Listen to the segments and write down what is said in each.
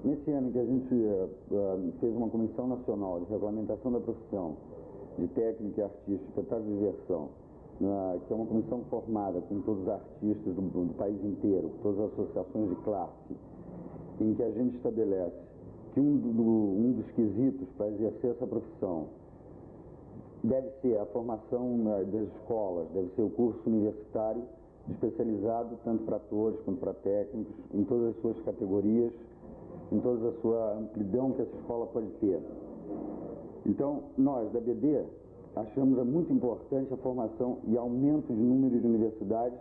Nesse ano que a gente fez uma comissão nacional de regulamentação da profissão de técnico e artista, espetáculo de diversão, que é uma comissão formada com todos os artistas do país inteiro, todas as associações de classe, em que a gente estabelece que um dos quesitos para exercer essa profissão deve ser a formação das escolas, deve ser o curso universitário especializado tanto para atores quanto para técnicos, em todas as suas categorias, em toda a sua amplidão que essa escola pode ter. Então, nós, da BD, achamos muito importante a formação e aumento de número de universidades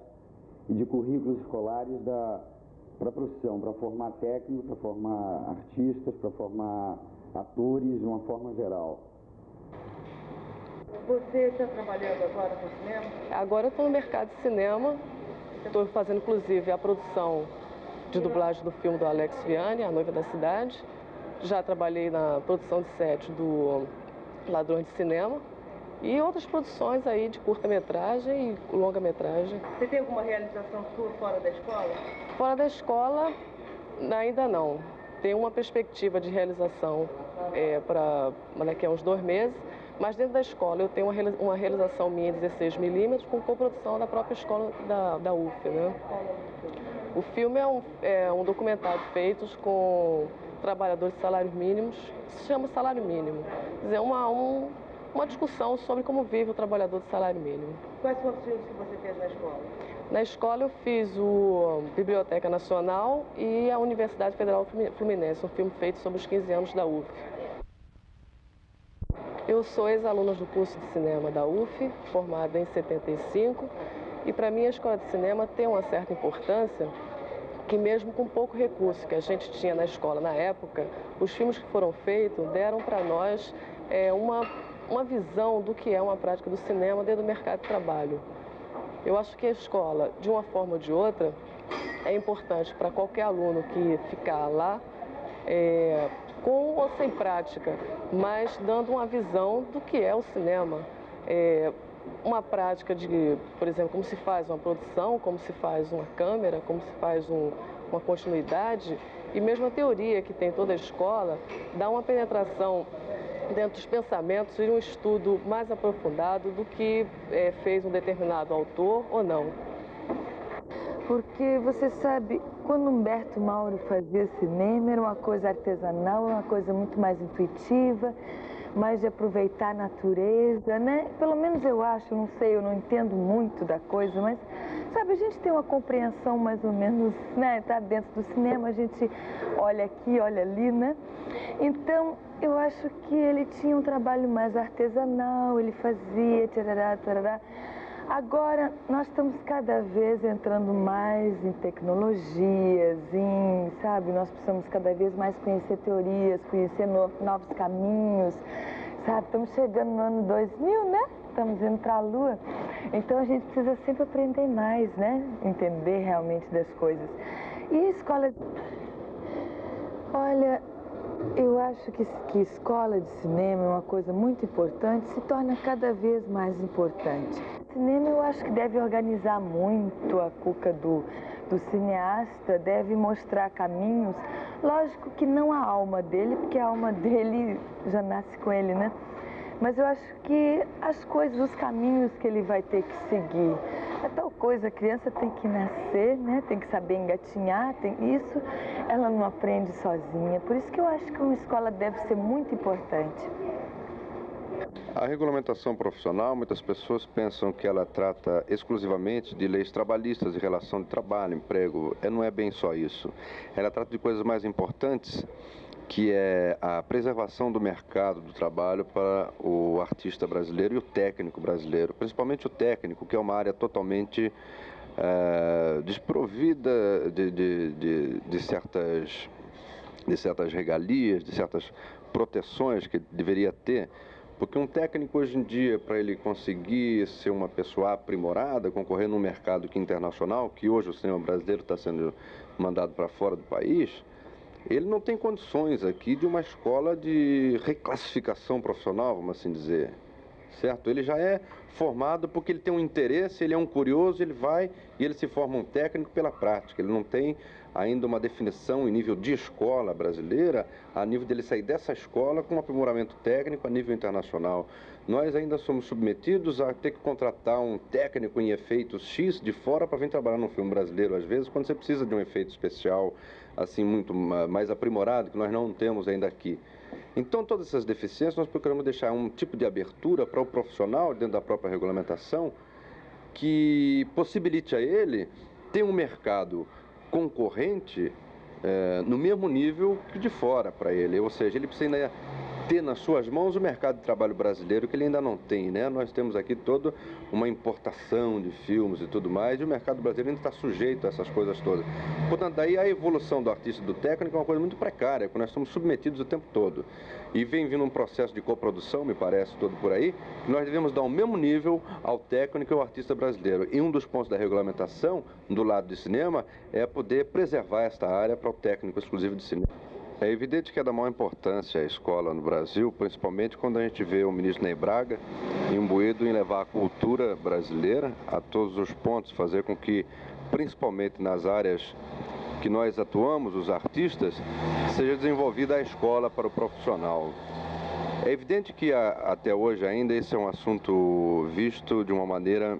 e de currículos escolares para a profissão, para formar técnicos, para formar artistas, para formar atores de uma forma geral. Você está trabalhando agora no cinema? Agora eu estou no mercado de cinema, estou fazendo inclusive a produção de dublagem do filme do Alex Vianney, A Noiva da Cidade. Já trabalhei na produção de set do Ladrões de Cinema e outras produções aí de curta-metragem e longa-metragem. Você tem alguma realização sua fora da escola? Fora da escola, ainda não. Tem uma perspectiva de realização para daqui a uns 2 meses, mas dentro da escola eu tenho uma realização minha em 16mm com coprodução da própria escola da UF, né? O filme é um documentário feito com trabalhadores de salários mínimos, se chama Salário Mínimo. Quer dizer, uma discussão sobre como vive o trabalhador de salário mínimo. Quais foram os filmes que você fez na escola? Na escola eu fiz o Biblioteca Nacional e a Universidade Federal Fluminense, um filme feito sobre os 15 anos da UF. Eu sou ex-aluna do curso de cinema da UF, formada em 75, e para mim a escola de cinema tem uma certa importância, que mesmo com pouco recurso que a gente tinha na escola na época, os filmes que foram feitos deram para nós uma visão do que é uma prática do cinema dentro do mercado de trabalho. Eu acho que a escola, de uma forma ou de outra, é importante para qualquer aluno que ficar lá, com ou sem prática, mas dando uma visão do que é o cinema. Uma prática de, por exemplo, como se faz uma produção, como se faz uma câmera, como se faz uma continuidade, e mesmo a teoria que tem toda a escola, dá uma penetração dentro dos pensamentos e um estudo mais aprofundado do que fez um determinado autor ou não. Porque você sabe, quando Humberto Mauro fazia cinema, era uma coisa artesanal, uma coisa muito mais intuitiva, mais de aproveitar a natureza, né? Pelo menos eu acho, não sei, eu não entendo muito da coisa, mas, sabe, a gente tem uma compreensão mais ou menos, né? Tá dentro do cinema, a gente olha aqui, olha ali, né? Então, eu acho que ele tinha um trabalho mais artesanal, ele fazia, tarará, tarará. Agora, nós estamos cada vez entrando mais em tecnologias, sabe, nós precisamos cada vez mais conhecer teorias, conhecer novos caminhos, sabe, estamos chegando no ano 2000, né? Estamos indo para a Lua, então a gente precisa sempre aprender mais, né? Entender realmente das coisas. E a escola... Olha, eu acho que escola de cinema é uma coisa muito importante, se torna cada vez mais importante. O cinema eu acho que deve organizar muito a cuca do cineasta, deve mostrar caminhos. Lógico que não a alma dele, porque a alma dele já nasce com ele, né? Mas eu acho que as coisas, os caminhos que ele vai ter que seguir. É tal coisa, a criança tem que nascer, né? Tem que saber engatinhar, isso ela não aprende sozinha. Por isso que eu acho que uma escola deve ser muito importante. A regulamentação profissional, muitas pessoas pensam que ela trata exclusivamente de leis trabalhistas, de relação de trabalho, emprego. Não é bem só isso. Ela trata de coisas mais importantes, que é a preservação do mercado do trabalho para o artista brasileiro e o técnico brasileiro, principalmente o técnico, que é uma área totalmente desprovida de certas regalias, de certas proteções que deveria ter. Porque um técnico hoje em dia, para ele conseguir ser uma pessoa aprimorada, concorrer num mercado internacional, que hoje o cinema brasileiro está sendo mandado para fora do país, ele não tem condições aqui de uma escola de reclassificação profissional, vamos assim dizer, certo? Ele já é formado porque ele tem um interesse, ele é um curioso, ele vai e ele se forma um técnico pela prática. Ele não tem ainda uma definição em nível de escola brasileira, a nível dele sair dessa escola com um aprimoramento técnico a nível internacional. Nós ainda somos submetidos a ter que contratar um técnico em efeitos X de fora para vir trabalhar num filme brasileiro, às vezes, quando você precisa de um efeito especial, assim, muito mais aprimorado, que nós não temos ainda aqui. Então, todas essas deficiências, nós procuramos deixar um tipo de abertura para o profissional, dentro da própria regulamentação, que possibilite a ele ter um mercado concorrente no mesmo nível que de fora para ele. Ou seja, ele precisa ainda ter nas suas mãos o mercado de trabalho brasileiro, que ele ainda não tem, né? Nós temos aqui toda uma importação de filmes e tudo mais, e o mercado brasileiro ainda está sujeito a essas coisas todas. Portanto, daí a evolução do artista e do técnico é uma coisa muito precária, porque nós estamos submetidos o tempo todo. E vem vindo um processo de coprodução, me parece, todo por aí, que nós devemos dar o mesmo nível ao técnico e ao artista brasileiro. E um dos pontos da regulamentação, do lado de cinema, é poder preservar esta área para o técnico exclusivo de cinema. É evidente que é da maior importância a escola no Brasil, principalmente quando a gente vê o ministro Ney Braga imbuído em levar a cultura brasileira a todos os pontos, fazer com que, principalmente nas áreas que nós atuamos, os artistas, seja desenvolvida a escola para o profissional. É evidente que até hoje ainda esse é um assunto visto de uma maneira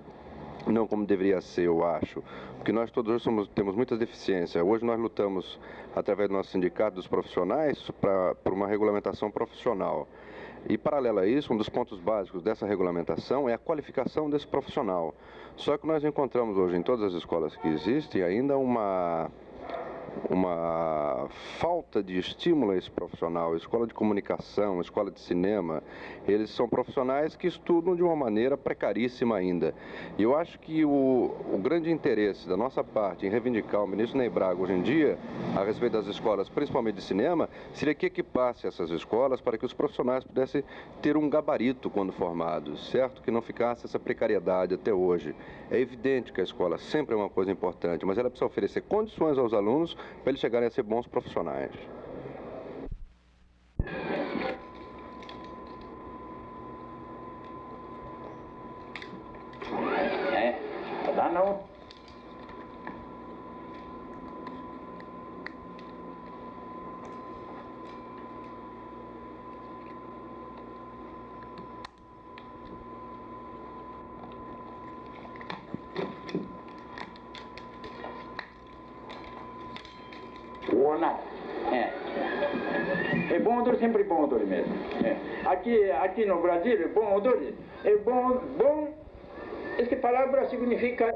não como deveria ser, eu acho, porque nós todos hoje temos muitas deficiências. Hoje nós lutamos, através do nosso sindicato dos profissionais, por uma regulamentação profissional. E, paralelo a isso, um dos pontos básicos dessa regulamentação é a qualificação desse profissional. Só que nós encontramos hoje em todas as escolas que existem ainda uma falta de estímulo a esse profissional. Escola de comunicação, escola de cinema, eles são profissionais que estudam de uma maneira precaríssima ainda. E eu acho que o grande interesse da nossa parte em reivindicar o ministro Ney Braga hoje em dia, a respeito das escolas, principalmente de cinema, seria que equipasse essas escolas para que os profissionais pudessem ter um gabarito quando formados, certo? Que não ficasse essa precariedade até hoje. É evidente que a escola sempre é uma coisa importante, mas ela precisa oferecer condições aos alunos para eles chegarem a ser bons profissionais. Dá não. É bom odor, sempre bom odor mesmo. Aqui no Brasil, bom odor é bom. Essa palavra significa...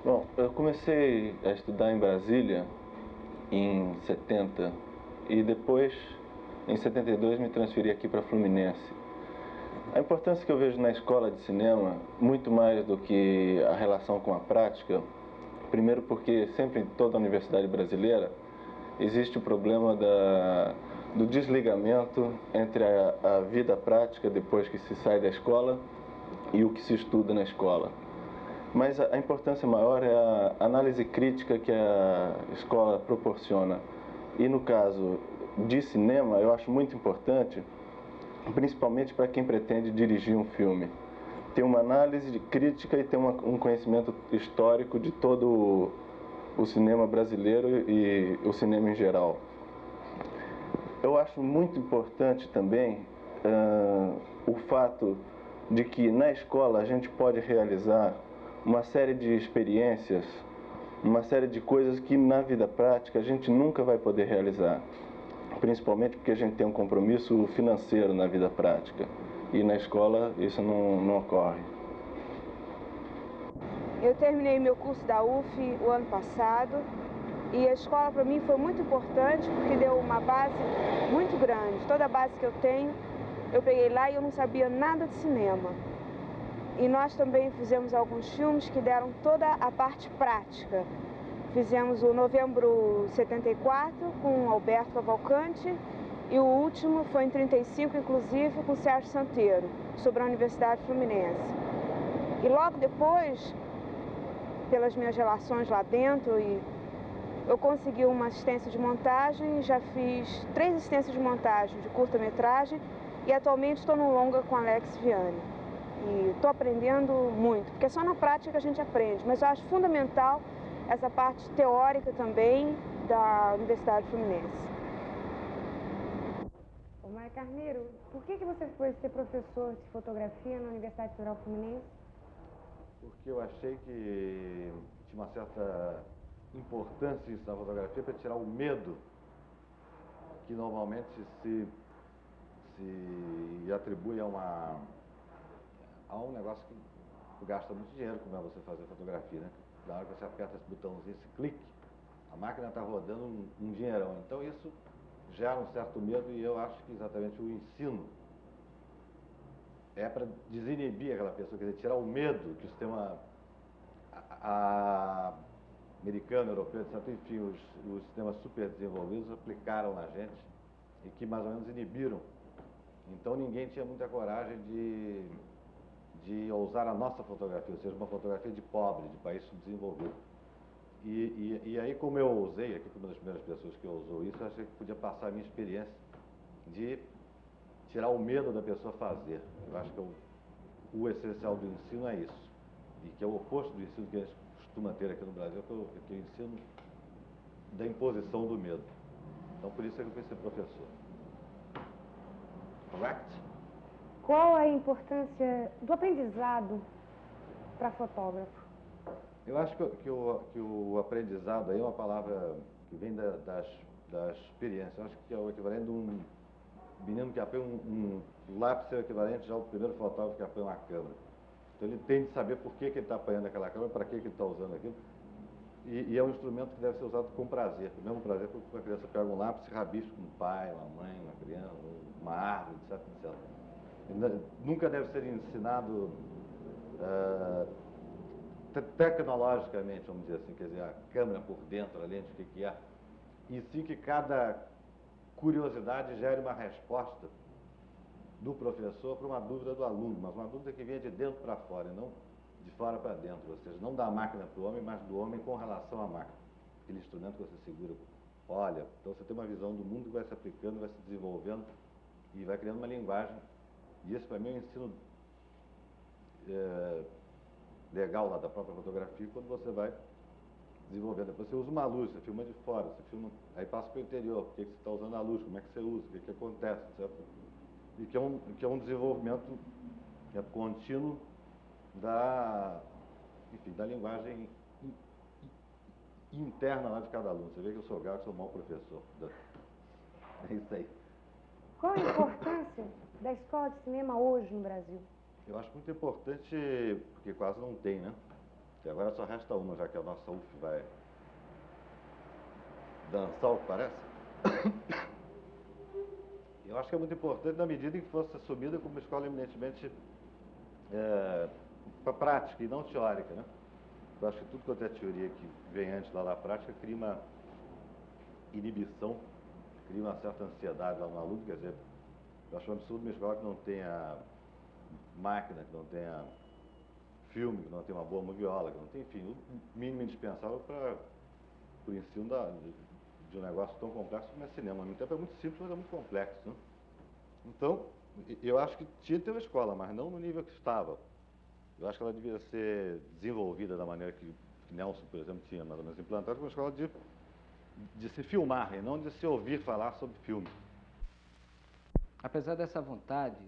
Bom, eu comecei a estudar em Brasília em 70 e depois, em 72, me transferi aqui para Fluminense. A importância que eu vejo na escola de cinema, muito mais do que a relação com a prática, primeiro porque sempre em toda a universidade brasileira existe o problema do desligamento entre a vida prática depois que se sai da escola e o que se estuda na escola. Mas a importância maior é a análise crítica que a escola proporciona. E no caso de cinema, eu acho muito importante, principalmente para quem pretende dirigir um filme, ter uma análise crítica e ter um conhecimento histórico de todo o cinema brasileiro e o cinema em geral. Eu acho muito importante também o fato de que na escola a gente pode realizar uma série de experiências, uma série de coisas que na vida prática a gente nunca vai poder realizar, principalmente porque a gente tem um compromisso financeiro na vida prática e na escola isso não ocorre. Eu terminei meu curso da UF o ano passado e a escola para mim foi muito importante porque deu uma base muito grande. Toda a base que eu tenho, eu peguei lá e eu não sabia nada de cinema. E nós também fizemos alguns filmes que deram toda a parte prática. Fizemos o Novembro 74 com Alberto Cavalcante e o último foi em 35, inclusive, com Sérgio Santeiro, sobre a Universidade Fluminense. E logo depois, pelas minhas relações lá dentro, eu consegui uma assistência de montagem, já fiz 3 assistências de montagem de curta-metragem e atualmente estou no longa com Alex Vianney. E estou aprendendo muito, porque é só na prática que a gente aprende, mas eu acho fundamental essa parte teórica também da Universidade Fluminense. Ô Maia Carneiro, por que você foi ser professor de fotografia na Universidade Federal Fluminense? Porque eu achei que tinha uma certa importância isso na fotografia para tirar o medo que normalmente se atribui a um negócio que gasta muito dinheiro, como é você fazer fotografia, né? Na hora que você aperta esse botãozinho, esse clique, a máquina está rodando um dinheirão. Então isso gera um certo medo e eu acho que exatamente o ensino é para desinibir aquela pessoa, quer dizer, tirar o medo que o sistema americano, europeu, etc., enfim, os sistemas super desenvolvidos aplicaram na gente e que mais ou menos inibiram. Então ninguém tinha muita coragem de ousar a nossa fotografia, ou seja, uma fotografia de pobre, de país subdesenvolvido. E aí, como eu ousei, aqui foi uma das primeiras pessoas que ousou isso, eu achei que podia passar a minha experiência de tirar o medo da pessoa fazer. Eu acho que o essencial do ensino é isso, e que é o oposto do ensino que a gente costuma ter aqui no Brasil, que é o ensino da imposição do medo. Então, por isso é que eu fui ser professor. Correct? Qual a importância do aprendizado para fotógrafo? Eu acho que o aprendizado aí é uma palavra que vem da experiência. Eu acho que é o equivalente de um menino que apanha um lápis, é o equivalente já ao primeiro fotógrafo que apanha uma câmera. Então ele tem de saber por que ele está apanhando aquela câmera, para que ele está usando aquilo. E é um instrumento que deve ser usado com prazer. O mesmo prazer que a criança pega um lápis e rabisca um pai, uma mãe, uma criança, uma árvore, etc, etc. Nunca deve ser ensinado tecnologicamente, vamos dizer assim, quer dizer, a câmera por dentro, a lente, o que é. E sim que cada curiosidade gere uma resposta do professor para uma dúvida do aluno, mas uma dúvida que venha de dentro para fora, e não de fora para dentro, ou seja, não da máquina para o homem, mas do homem com relação à máquina. Aquele instrumento que você segura, olha, então você tem uma visão do mundo que vai se aplicando, vai se desenvolvendo e vai criando uma linguagem. E esse para mim é um ensino legal lá da própria fotografia, quando você vai desenvolvendo. Depois você usa uma luz, você filma de fora, você filma, aí passa para o interior, por que você está usando a luz, como é que você usa, o que acontece, etc. E que é um desenvolvimento contínuo da linguagem interna lá de cada aluno. Você vê que eu sou gato, sou um mau professor. É isso aí. Qual a importância da escola de cinema hoje no Brasil? Eu acho muito importante, porque quase não tem, né? E agora só resta uma, já que a nossa UF vai dançar, o que parece. Eu acho que é muito importante na medida em que fosse assumida como uma escola eminentemente prática e não teórica, né? Eu acho que tudo quanto é teoria que vem antes lá da prática cria uma inibição, cria uma certa ansiedade lá no aluno, quer dizer, eu acho um absurdo uma escola que não tenha máquina, que não tenha filme, que não tenha uma boa moviola, que não tenha, enfim, o mínimo indispensável para o ensino de um negócio tão complexo como é cinema. Ao mesmo tempo é muito simples, mas é muito complexo, né? Então, eu acho que tinha que ter uma escola, mas não no nível que estava. Eu acho que ela devia ser desenvolvida da maneira que Nelson, por exemplo, tinha mais ou menos implantado, como uma escola de se filmar e não de se ouvir falar sobre filme. Apesar dessa vontade,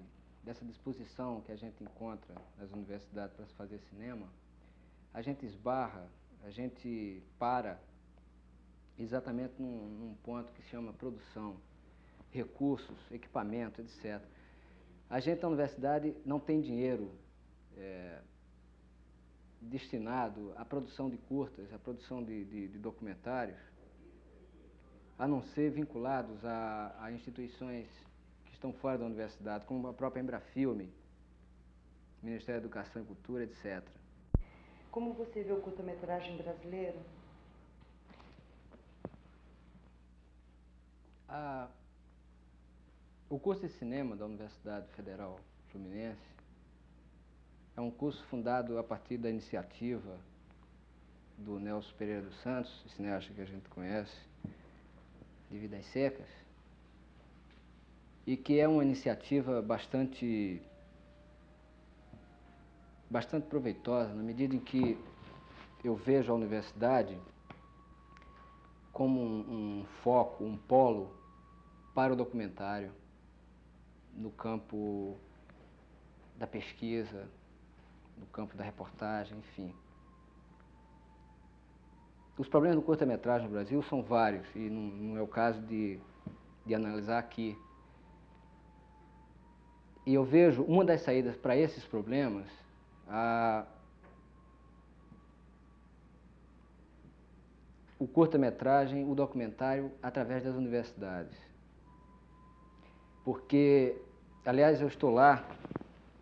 dessa disposição que a gente encontra nas universidades para se fazer cinema, a gente esbarra, a gente para exatamente num ponto que se chama produção, recursos, equipamento, etc. A gente na universidade não tem dinheiro destinado à produção de curtas, à produção de documentários, a não ser vinculados a instituições que estão fora da universidade, como a própria Embrafilme, Ministério da Educação e Cultura, etc. Como você vê o curta-metragem brasileiro? O curso de cinema da Universidade Federal Fluminense é um curso fundado a partir da iniciativa do Nelson Pereira dos Santos, cineasta que a gente conhece, de Vidas Secas, e que é uma iniciativa bastante bastante proveitosa na medida em que eu vejo a universidade como um foco, um polo para o documentário no campo da pesquisa, no campo da reportagem, enfim. Os problemas do curta-metragem no Brasil são vários e não é o caso de analisar aqui. E eu vejo uma das saídas para esses problemas o curta-metragem, o documentário, através das universidades. Porque, aliás, eu estou lá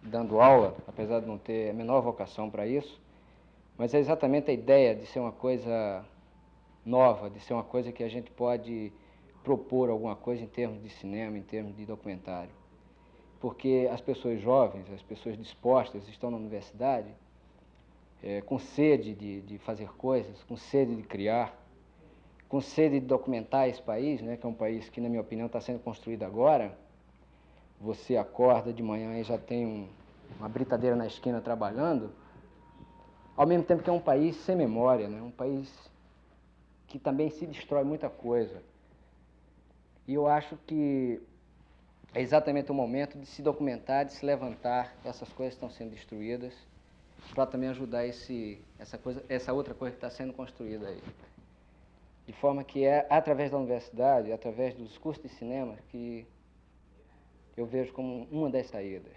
dando aula, apesar de não ter a menor vocação para isso, mas é exatamente a ideia de ser uma coisa nova, de ser uma coisa que a gente pode propor alguma coisa em termos de cinema, em termos de documentário. Porque as pessoas jovens, as pessoas dispostas, estão na universidade com sede de fazer coisas, com sede de criar, com sede de documentar esse país, né, que é um país que, na minha opinião, está sendo construído agora. Você acorda de manhã e já tem uma britadeira na esquina trabalhando, ao mesmo tempo que é um país sem memória, né, um país que também se destrói muita coisa. E eu acho que é exatamente o momento de se documentar, de se levantar essas coisas que estão sendo destruídas, para também ajudar essa outra coisa que está sendo construída aí. De forma que é através da universidade, através dos cursos de cinema, que eu vejo como uma das saídas.